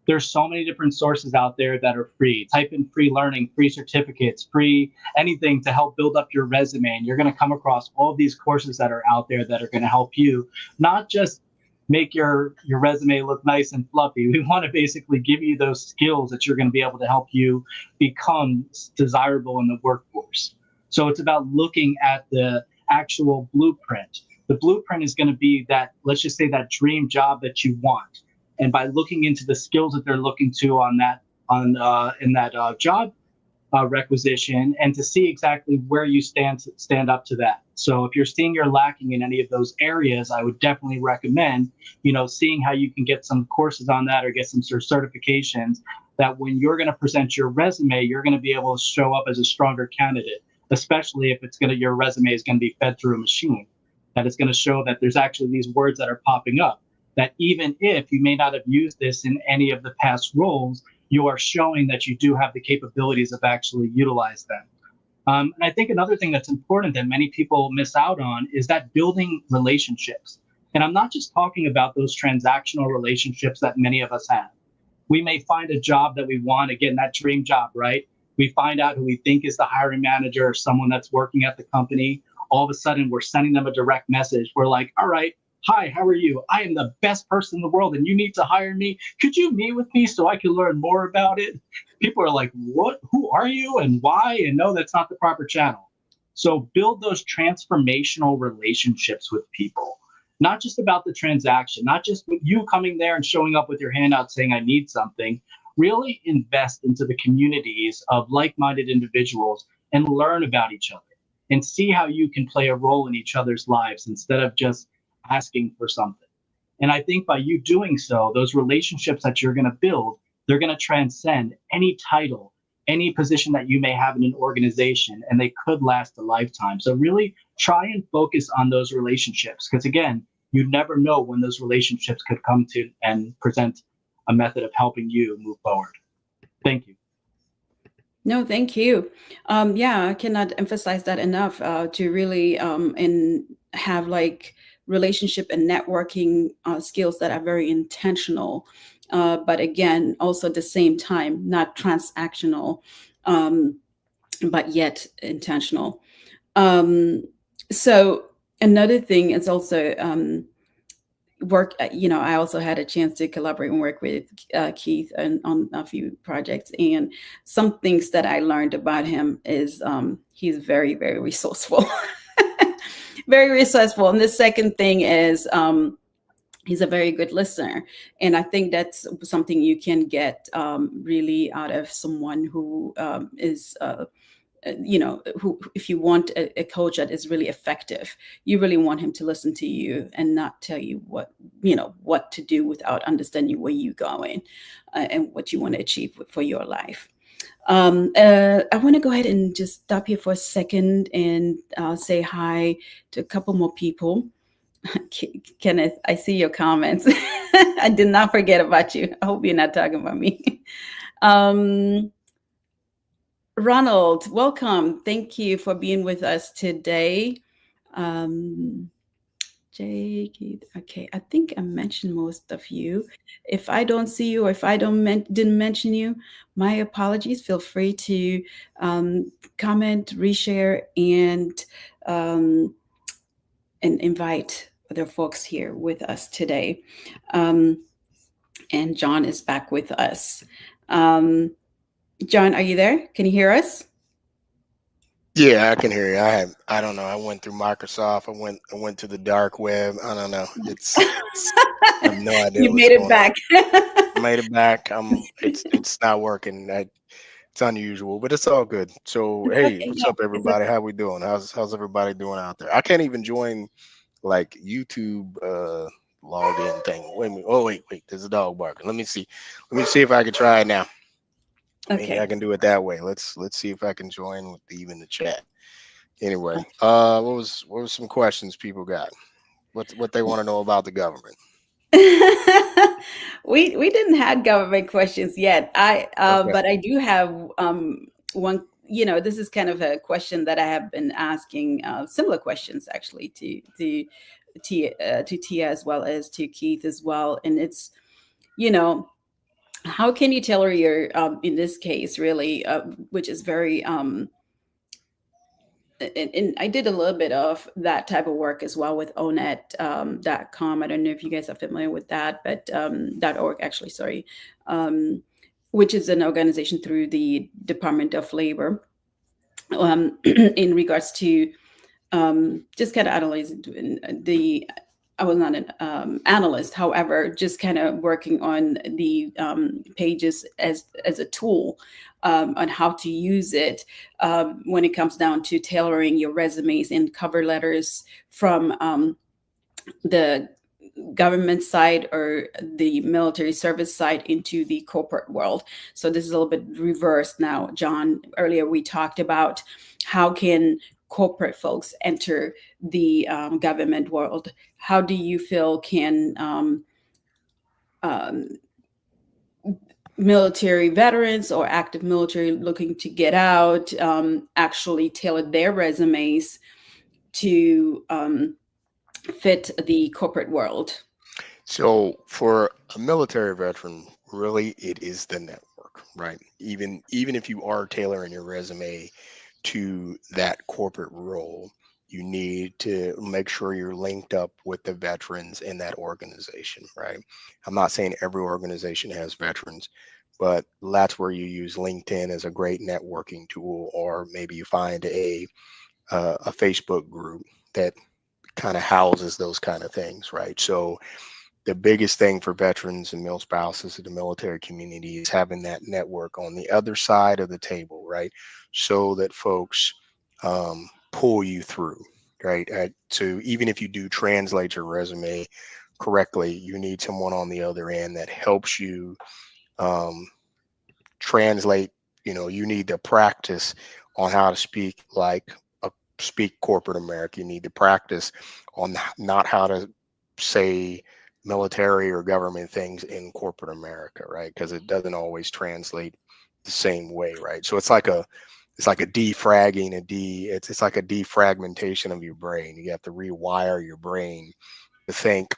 There's so many different sources out there that are free. Type in free learning, free certificates, free anything to help build up your resume. And you're going to come across all of these courses that are out there that are going to help you not just make your resume look nice and fluffy. We want to basically give you those skills that you're going to be able to help you become desirable in the workforce. So it's about looking at the actual blueprint. The blueprint is going to be that, let's just say, that dream job that you want. And by looking into the skills that they're looking to on that in that job requisition, and to see exactly where you stand up to that. So if you're seeing you're lacking in any of those areas, I would definitely recommend, seeing how you can get some courses on that or get some sort of certifications, that when you're going to present your resume, you're going to be able to show up as a stronger candidate, especially if your resume is going to be fed through a machine, that it's going to show that there's actually these words that are popping up, that even if you may not have used this in any of the past roles, you are showing that you do have the capabilities of actually utilize them. And I think another thing that's important that many people miss out on is that building relationships. And I'm not just talking about those transactional relationships that many of us have. We may find a job that we want, again, that dream job, right? We find out who we think is the hiring manager or someone that's working at the company. All of a sudden, we're sending them a direct message. We're like, all right, hi, how are you? I am the best person in the world and you need to hire me. Could you meet with me so I can learn more about it? People are like, what? Who are you and why? And no, that's not the proper channel. So build those transformational relationships with people, not just about the transaction, not just with you coming there and showing up with your hand out saying, I need something. Really invest into the communities of like-minded individuals and learn about each other and see how you can play a role in each other's lives instead of just asking for something. And I think by you doing so, those relationships that you're going to build, they're going to transcend any title, any position that you may have in an organization, and they could last a lifetime. So really try and focus on those relationships, because again, you never know when those relationships could come to and present a method of helping you move forward. Thank you. No, thank you. Yeah, I cannot emphasize that enough, to really and have like relationship and networking skills that are very intentional, but again, also at the same time, not transactional, um, but yet intentional. Um, so another thing is also work. I also had a chance to collaborate and work with Keith on a few projects, and some things that I learned about him is he's very, very resourceful. Very resourceful. And the second thing is he's a very good listener, and I think that's something you can get really out of someone who is who, if you want a coach that is really effective, you really want him to listen to you and not tell you what to do without understanding where you're going, and what you want to achieve for your life. I want to go ahead and just stop here for a second and say hi to a couple more people. Kenneth, I see your comments. I did not forget about you. I hope you're not talking about me. Ronald, welcome. Thank you for being with us today. Keith. Okay, I think I mentioned most of you. If I don't see you, or if I didn't mention you, my apologies. Feel free to comment, reshare, and invite other folks here with us today. And John is back with us. John, are you there? Can you hear us? Yeah, I can hear you. I don't know. I went through Microsoft. I went to the dark web. I don't know. I have no idea You what's made it going back. on. made it back. It's not working. It's unusual, but it's all good. So hey, Okay, what's yeah. up, everybody? How we doing? How's everybody doing out there? I can't even join like YouTube login thing. Wait a minute. Oh wait. There's a dog barking. Let me see. Let me see if I can try it now. Maybe I Okay. can do it that way. Let's see if I can join with even the chat. Anyway, what was some questions people got? What they want to know about the government? We didn't have government questions yet. I Okay. but I do have one. This is kind of a question that I have been asking, similar questions actually to Tia as well as to Keith as well, and it's you know how can you tailor your in this case really, which is very and I did a little bit of that type of work as well with onet.com. I don't know if you guys are familiar with that, but .org actually, sorry, um, which is an organization through the Department of Labor, in regards to just kind of analyzing the. I was not an analyst, however, just kind of working on the pages as a tool on how to use it when it comes down to tailoring your resumes and cover letters from the government side or the military service side into the corporate world. So this is a little bit reversed now. John, earlier we talked about how can corporate folks enter the government world. How do you feel can um, military veterans or active military looking to get out actually tailor their resumes to fit the corporate world? So for a military veteran, really it is the network, right? Even if you are tailoring your resume to that corporate role, you need to make sure you're linked up with the veterans in that organization, right? I'm not saying every organization has veterans, but that's where you use LinkedIn as a great networking tool, or maybe you find a Facebook group that kind of houses those kind of things, right? So the biggest thing for veterans and male spouses of the military community is having that network on the other side of the table, right? So that folks pull you through, right? So even if you do translate your resume correctly, you need someone on the other end that helps you um, translate. You need to practice on how to speak like speak corporate America. You need to practice on not how to say military or government things in corporate America, right? Because it doesn't always translate the same way, right? So it's like a defragging it's like a defragmentation of your brain. You have to rewire your brain to think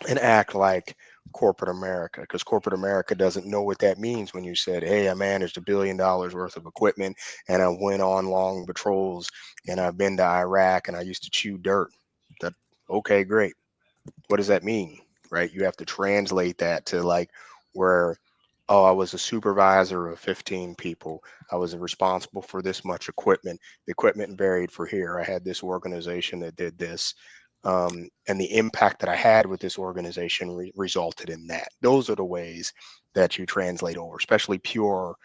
and act like corporate America, because corporate America doesn't know what that means when you said, hey, I managed $1 billion worth of equipment and I went on long patrols and I've been to Iraq and I used to chew dirt. That okay, great. What does that mean? Right? You have to translate that to like where, oh, I was a supervisor of 15 people. I was responsible for this much equipment. The equipment varied for here. I had this organization that did this. And the impact that I had with this organization resulted in that. Those are the ways that you translate over, especially pure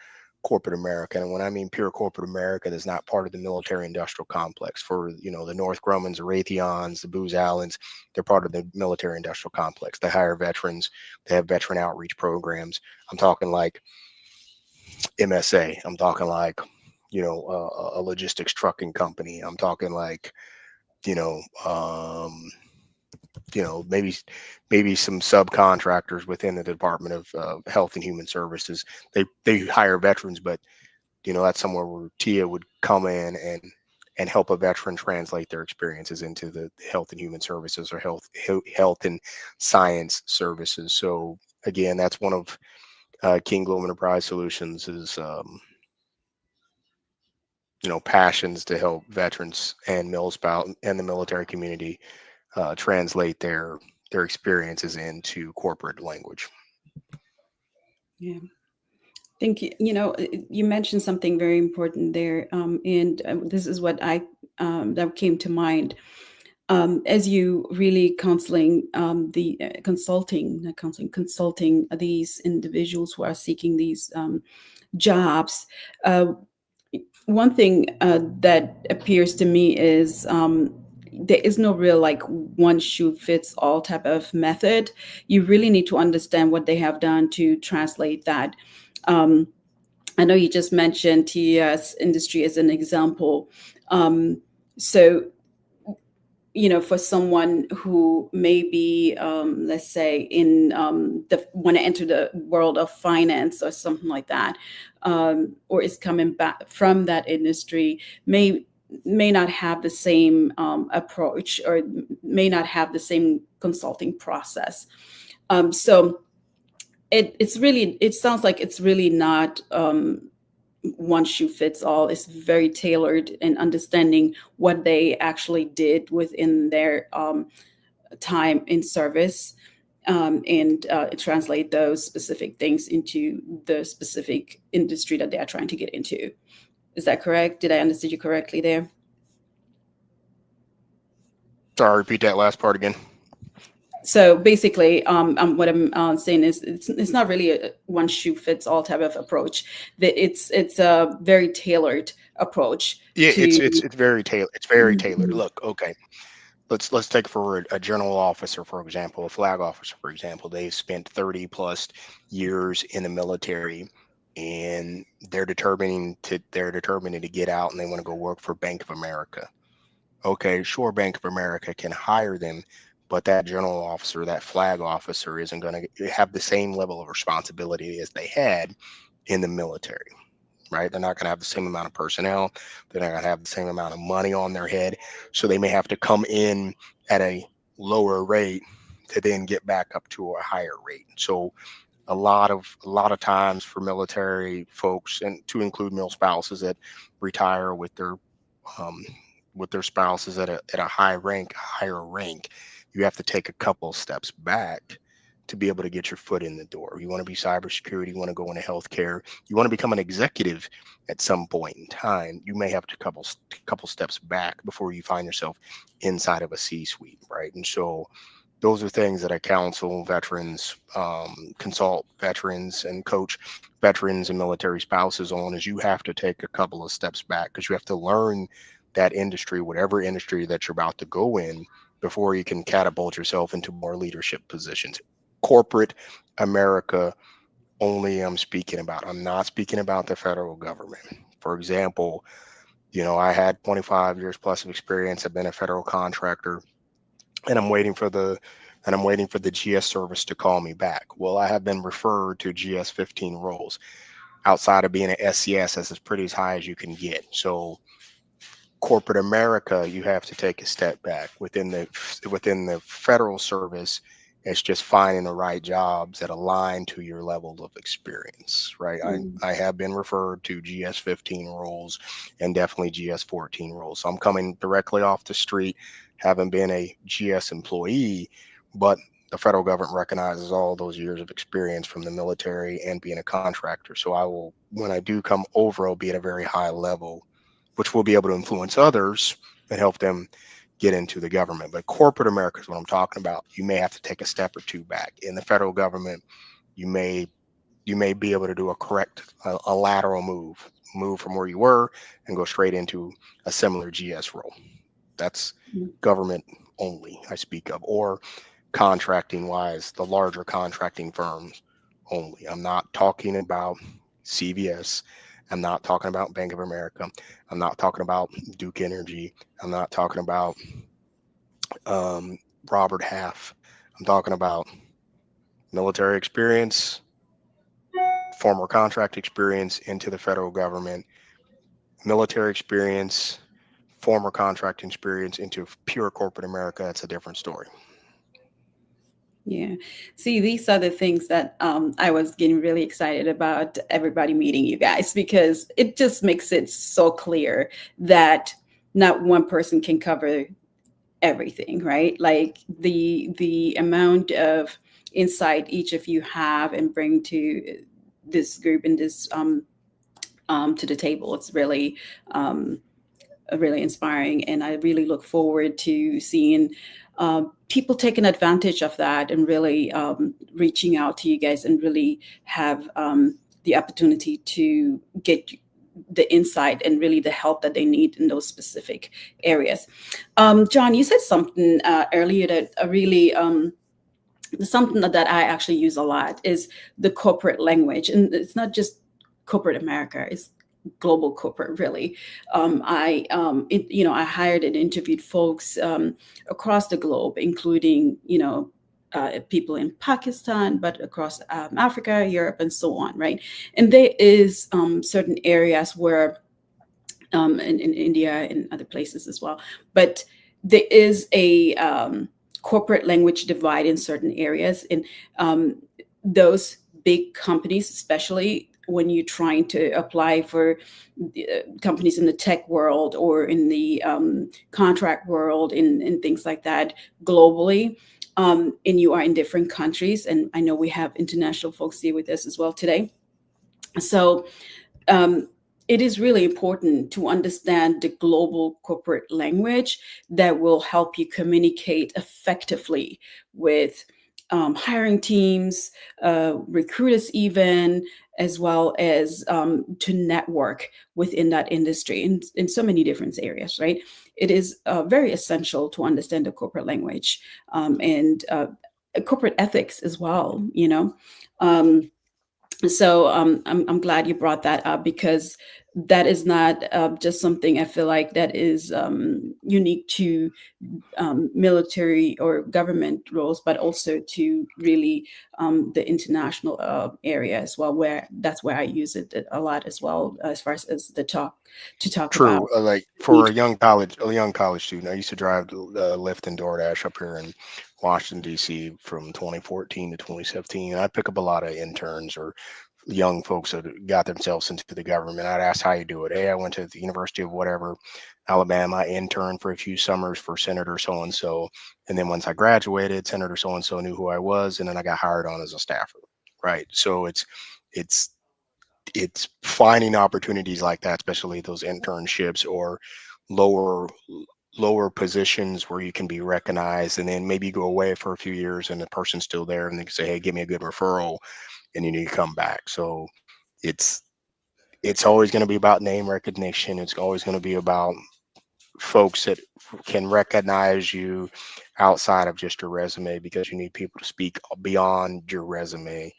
corporate America. And when I mean pure corporate America, that's not part of the military industrial complex. For the North Grummans, the Raytheons, the Booz Allens, they're part of the military industrial complex. They hire veterans. They have veteran outreach programs. I'm talking like MSA. I'm talking like a logistics trucking company. I'm talking like you know um, maybe some subcontractors within the Department of Health and Human Services. They hire veterans, but that's somewhere where Tia would come in and help a veteran translate their experiences into the health and human services or health and science services. So again, that's one of King Globe Enterprise Solutions is passions to help veterans and mil-spout and the military community translate their experiences into corporate language. Yeah. Thank you. You mentioned something very important there, and this is what that came to mind. as you really counseling the consulting, not counseling, consulting these individuals who are seeking these jobs. Uh, One thing that appears to me is there is no real like one shoe fits all type of method. You really need to understand what they have done to translate that. Um, I know you just mentioned TES industry as an example. Um, so for someone who may be, let's say, in the want to enter the world of finance or something like that, or is coming back from that industry, may not have the same approach, or may not have the same consulting process. So it sounds like it's really not one shoe fits all. Is very tailored in understanding what they actually did within their time in service, and translate those specific things into the specific industry that they are trying to get into. Is that correct? Did I understand you correctly there? Sorry, repeat that last part again. So basically, what I'm saying is it's not really a one shoe fits all type of approach. That it's a very tailored approach Yeah, to. it's very tailored. It's very tailored. Mhm. Look, okay, let's take for a general officer, for example, a flag officer, for example. They've spent 30 plus years in the military, and they're determining to get out, and they want to go work for Bank of America. Okay, sure, Bank of America can hire them, but that general officer, that flag officer, isn't going to have the same level of responsibility as they had in the military, right? They're not going to have the same amount of personnel. They're not going to have the same amount of money on their head. So they may have to come in at a lower rate to then get back up to a higher rate. So a lot of times for military folks, and to include male spouses that retire um, with their spouses at a higher rank, you have to take a couple steps back to be able to get your foot in the door. You want to be cybersecurity, you want to go into healthcare, you want to become an executive at some point in time. You may have to couple steps back before you find yourself inside of a C-suite, right? And so those are things that I counsel veterans, consult veterans, and coach veterans and military spouses on. Is you have to take a couple of steps back because you have to learn that industry, whatever industry that you're about to go in, before you can catapult yourself into more leadership positions. Corporate America only I'm speaking about. I'm not speaking about the federal government. For example, I had 25 years plus of experience. I've been a federal contractor, and I'm waiting for the GS service to call me back. Well, I have been referred to GS 15 roles. Outside of being an SCS, that's as pretty as high as you can get. So corporate America, you have to take a step back. Within the federal service, it's just finding the right jobs that align to your level of experience, right? I have been referred to GS 15 roles and definitely GS 14 roles. So I'm coming directly off the street, haven't been a GS employee, but the federal government recognizes all those years of experience from the military and being a contractor. So when I do come over, I'll be at a very high level, which will be able to influence others and help them get into the government. But corporate America is what I'm talking about. You may have to take a step or two back. In the federal government, you may be able to do a lateral move from where you were and go straight into a similar GS role. That's government only I speak of, or contracting wise, the larger contracting firms only. I'm not talking about CVS. I'm not talking about Bank of America. I'm not talking about Duke Energy. I'm not talking about um, Robert Half. I'm talking about military experience, former contract experience into the federal government, military experience, former contracting experience into pure corporate America. That's a different story. Yeah. See, these are the things that I was getting really excited about everybody meeting you guys, because it just makes it so clear that not one person can cover everything, right? Like the amount of insight each of you have and bring to this group and this to the table. It's really really inspiring, and I really look forward to seeing people taking advantage of that and really reaching out to you guys and really have the opportunity to get the insight and really the help that they need in those specific areas. John, you said something earlier that really something that I actually use a lot is the corporate language, and it's not just corporate America; it's global corporate. Really, I hired and interviewed folks across the globe, including people in Pakistan, but across Africa, Europe, and so on. Right, and there is certain areas where in India and other places as well. But there is a corporate language divide in certain areas. And those big companies, especially when you're trying to apply for companies in the tech world or in the contract world and things like that globally, and you are in different countries. And I know we have international folks here with us as well today. So um, it is really important to understand the global corporate language that will help you communicate effectively with hiring teams, recruiters, even as well as to network within that industry in so many different areas, right? It is very essential to understand the corporate language and corporate ethics as well, you know. So I'm glad you brought that up because that is not just something I feel like that is unique to military or government roles, but also to really the international area as well, where that's where I use it a lot as well, as far as the talk to talk about. True. Like for a young college student, I used to drive Lyft and DoorDash up here in Washington D.C. from 2014 to 2017. I'd pick up a lot of interns or young folks that got themselves into the government. I'd ask how you do it. Hey, I went to the University of whatever, Alabama. I interned for a few summers for Senator so and so, and then once I graduated, Senator so and so knew who I was, and then I got hired on as a staffer. Right. So it's it's finding opportunities like that, especially those internships or lower lower positions where you can be recognized, and then maybe go away for a few years and the person's still there and they can say, hey, give me a good referral, and you need to come back. So it's it's always going to be about name recognition. It's always going to be about folks that can recognize you outside of just your resume, because you need people to speak beyond your resume.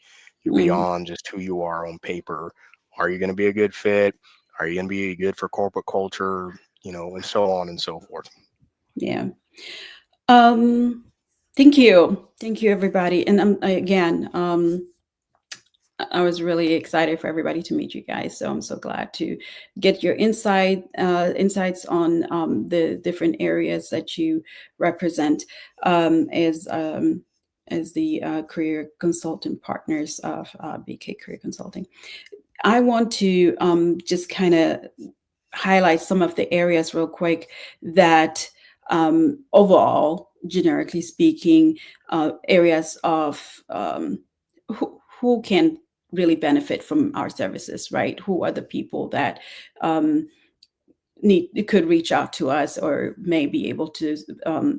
You're Mm, beyond just who you are on paper. Are you going to be a good fit? Are you going to be good for corporate culture? And so on and so forth. yeah. Um, thank you, everybody. And again, I was really excited for everybody to meet you guys. So I'm so glad to get your insights on the different areas that you represent as the career consultant partners of BK Career Consulting. I want to just kind of highlight some of the areas real quick that overall, generically speaking, areas of who can really benefit from our services, right? Who are the people that um, could reach out to us or may be able to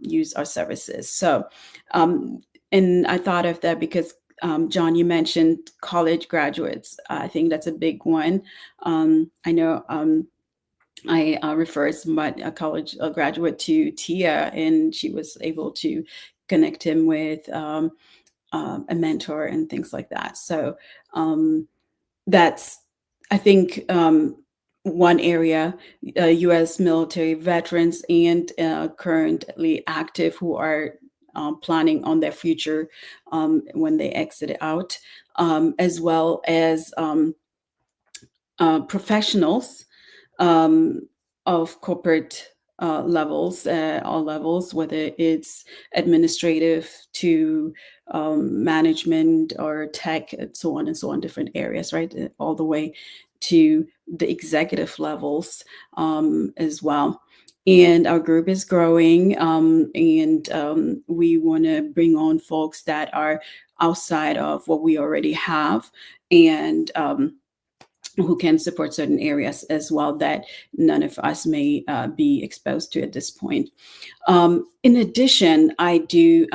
use our services. So, um, and I thought of that because John, you mentioned college graduates. I think that's a big one. I know I referred somebody, a college graduate, to Téa, and she was able to connect him with a mentor and things like that. So um, that's, I think, one area. U.S. military veterans and currently active who are planning on their future when they exit out, as well as professionals um, of corporate levels, all levels, whether it's administrative to management or tech, and so on, different areas, right? All the way to the executive levels as well. And our group is growing, and we want to bring on folks that are outside of what we already have. And who can support certain areas as well that none of us may be exposed to at this point. In addition, I do.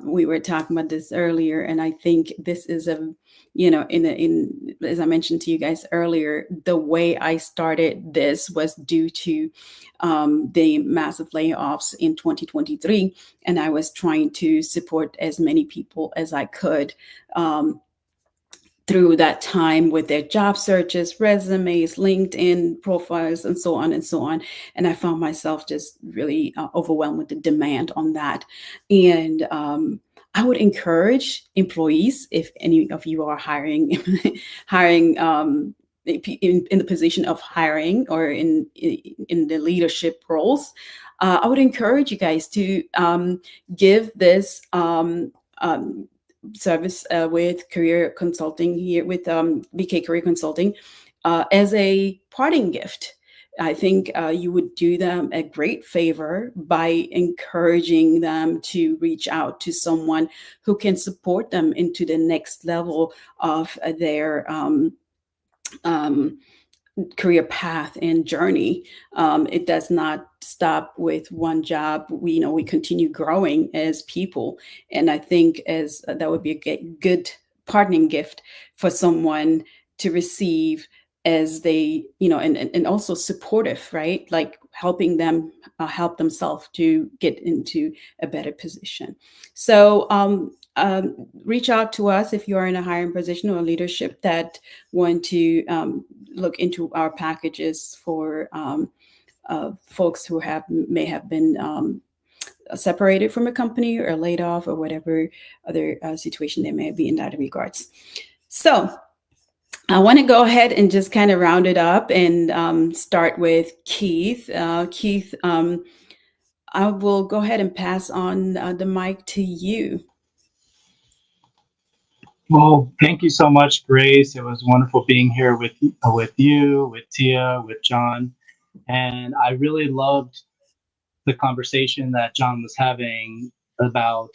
We were talking about this earlier, and I think this is a, in as I mentioned to you guys earlier, the way I started this was due to the massive layoffs in 2023, and I was trying to support as many people as I could. Through that time with their job searches, resumes, LinkedIn profiles, and so on and so on. And I found myself just really overwhelmed with the demand on that. And I would encourage employees, if any of you are hiring, hiring in the position of hiring or in the leadership roles, I would encourage you guys to give this service with career consulting here with BK Career Consulting as a parting gift. I think you would do them a great favor by encouraging them to reach out to someone who can support them into the next level of their um, career path and journey. It does not stop with one job. We continue growing as people, and I think as that would be a good parting gift for someone to receive as they, and also supportive, right? Like helping them help themselves to get into a better position. So reach out to us if you are in a hiring position or leadership that want to look into our packages for folks who may have been separated from a company or laid off or whatever other situation they may be in that regards. So I want to go ahead and just kind of round it up and start with Keith. Keith, I will go ahead and pass on the mic to you. Well, thank you so much, Grace. It was wonderful being here with you, with Téa, with John, and I really loved the conversation that John was having about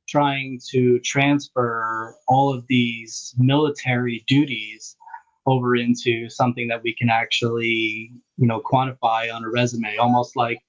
trying to transfer all of these military duties over into something that we can actually, quantify on a resume, almost like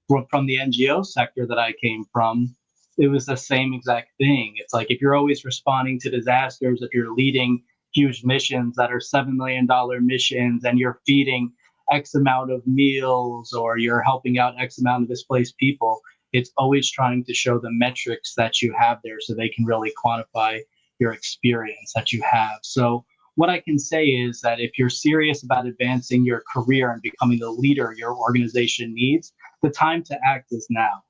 from the NGO sector that I came from. It was the same exact thing. It's like if you're always responding to disasters, if you're leading huge missions that are $7 million missions and you're feeding X amount of meals or you're helping out X amount of displaced people, it's always trying to show the metrics that you have there so they can really quantify your experience that you have. So what I can say is that if you're serious about advancing your career and becoming the leader your organization needs, the time to act is now.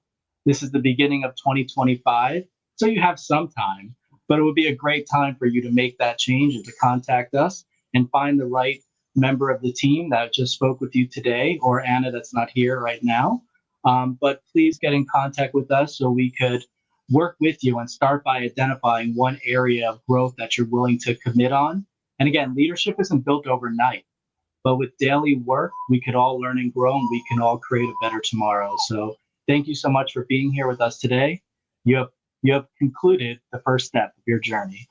This is the beginning of 2025, so you have some time, but it would be a great time for you to make that change and to contact us and find the right member of the team that just spoke with you today, or Anna that's not here right now. But please get in contact with us so we could work with you and start by identifying one area of growth that you're willing to commit on. And again, leadership isn't built overnight, but with daily work, we could all learn and grow and we can all create a better tomorrow. So thank you so much for being here with us today. You have concluded the first step of your journey.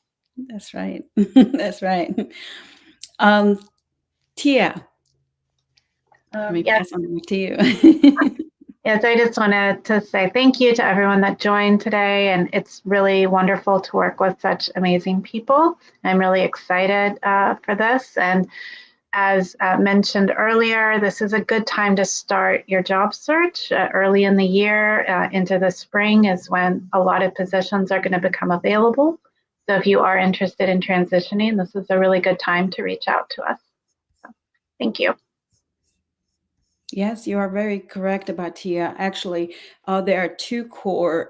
That's right. That's right. Téa, let me Yes. pass on the mic to you. Yes, I just wanted to say thank you to everyone that joined today. And it's really wonderful to work with such amazing people. I'm really excited for this. And as mentioned earlier, this is a good time to start your job search. Early in the year into the spring is when a lot of positions are going to become available. So if you are interested in transitioning, this is a really good time to reach out to us. So, thank you. Yes, you are very correct about Téa. Actually, there are two core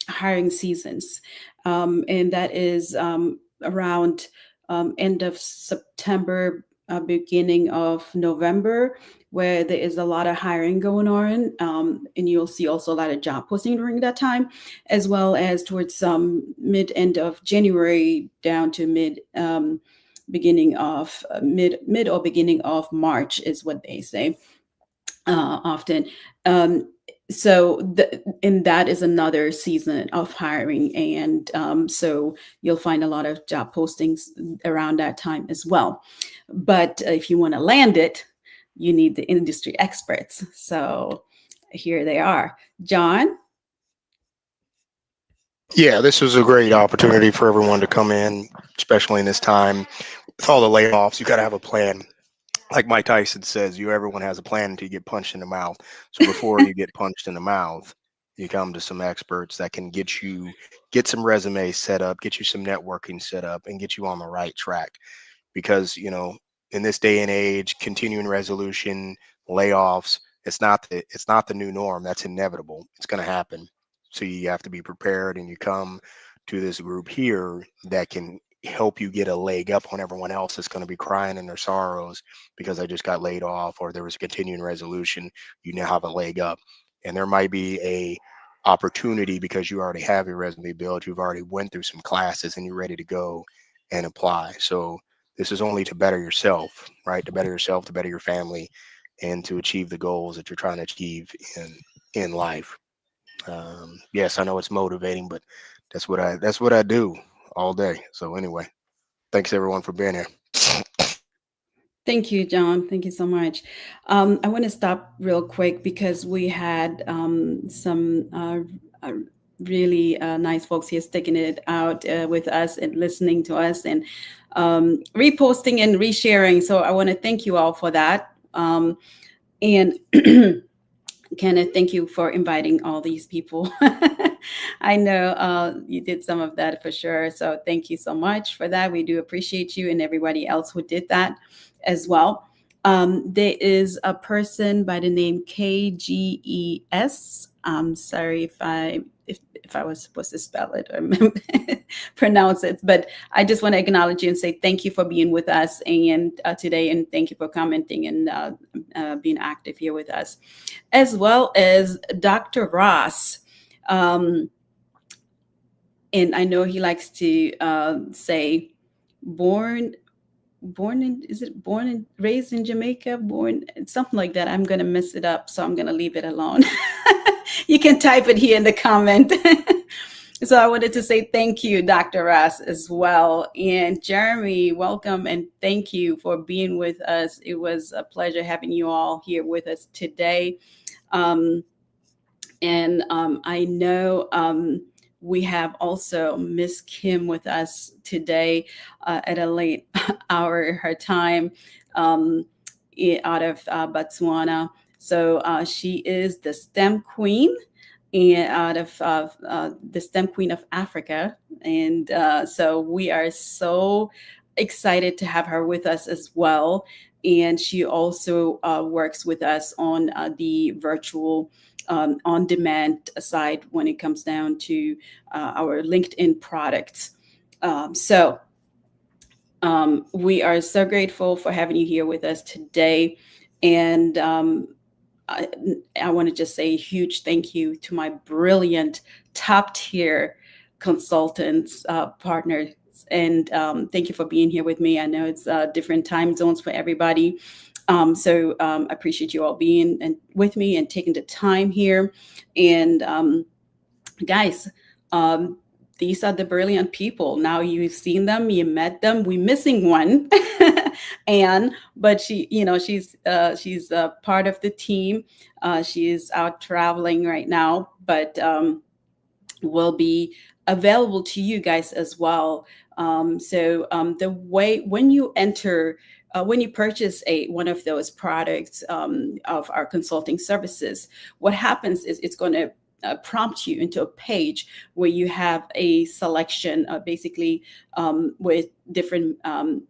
hiring seasons, and that is around end of September, beginning of November, where there is a lot of hiring going on, and you'll see also a lot of job posting during that time, as well as towards mid-end of January down to beginning of mid or beginning of March is what they say often. and that is another season of hiring, and so you'll find a lot of job postings around that time as well. But if you want to land it, you need the industry experts. So here they are. John. Yeah, this was a great opportunity for everyone to come in, especially in this time with all the layoffs. You got to have a plan. Like Mike Tyson says, you everyone has a plan until you get punched in the mouth. So before you get punched in the mouth, you come to some experts that can get some resumes set up, get you some networking set up, and get you on the right track. Because in this day and age, continuing resolution, layoffs, it's not the new norm. That's inevitable. It's going to happen. So you have to be prepared, and you come to this group here that can help you get a leg up on everyone else that's going to be crying in their sorrows because I just got laid off or there was a continuing resolution. You now have a leg up, and there might be a opportunity because you already have your resume built. You've already went through some classes and you're ready to go and apply. So this is only to better yourself, right? To better yourself, to better your family, and to achieve the goals that you're trying to achieve in life. Yes, I know it's motivating, but that's what I do all day. So anyway, thanks everyone for being here. Thank you, John. Thank you so much. I want to stop real quick because we had some really nice folks here sticking it out with us and listening to us and reposting and resharing. So I want to thank you all for that. And Kenneth, thank you for inviting all these people. I know you did some of that for sure. So thank you so much for that. We do appreciate you and everybody else who did that as well. There is a person by the name KGES. I'm sorry if I was supposed to spell it or pronounce it, but I just want to acknowledge you and say thank you for being with us and today, and thank you for commenting and being active here with us, as well as Dr. Ross. Um, and I know he likes to say born born and raised in Jamaica, born something like that. I'm gonna mess it up, so I'm gonna leave it alone. You can type it here in the comment. So I wanted to say thank you, Dr. Ross, as well. And Jeremy, welcome and thank you for being with us. It was a pleasure having you all here with us today. Um, and I know we have also Miss Kim with us today at a late hour, her time, out of Botswana. So she is the STEM queen and out of the STEM Queen of Africa. And so we are so excited to have her with us as well. And she also works with us on the virtual on demand side when it comes down to our LinkedIn products. So we are so grateful for having you here with us today. And I, I want to just say a huge thank you to my brilliant top tier consultants, partners, and thank you for being here with me. I know it's different time zones for everybody. So I appreciate you all being and with me and taking the time here. And guys, um, these are the brilliant people. Now you've seen them, you met them. We're missing one, Anne, but she's part of the team. She is out traveling right now, but will be available to you guys as well. The way when you purchase one of those products of our consulting services, what happens is it's going to prompt you into a page where you have a selection, basically with different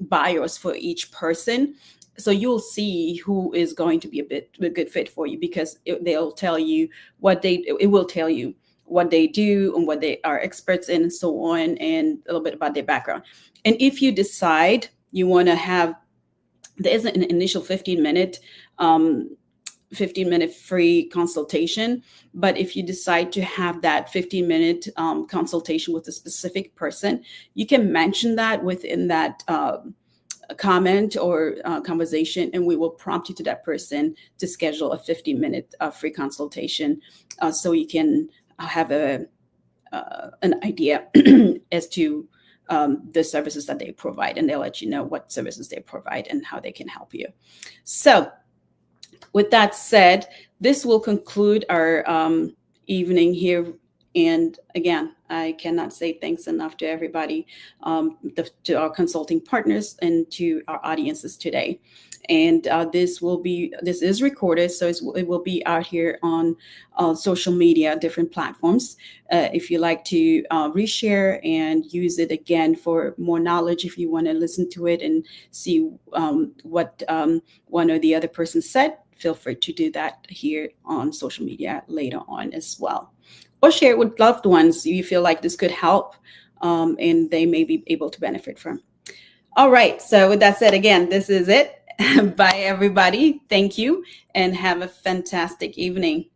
bios for each person. So you'll see who is going to be a good fit for you because they'll tell you it will tell you what they do and what they are experts in and so on, and a little bit about their background. And if you decide you want to have, there is an initial 15-minute free consultation. But if you decide to have that 15-minute consultation with a specific person, you can mention that within that comment or conversation, and we will prompt you to that person to schedule a 15-minute free consultation, so you can have an idea as to the services that they provide, and they'll let you know what services they provide and how they can help you. So with that said, this will conclude our evening here. And again, I cannot say thanks enough to everybody, to our consulting partners, and to our audiences today. And this is recorded, so it will be out here on social media, different platforms. If you like to reshare and use it again for more knowledge, if you want to listen to it and see what one or the other person said, feel free to do that here on social media later on as well. Or share it with loved ones you feel like this could help, and they may be able to benefit from. All right. So with that said, again, this is it. Bye, everybody. Thank you, and have a fantastic evening.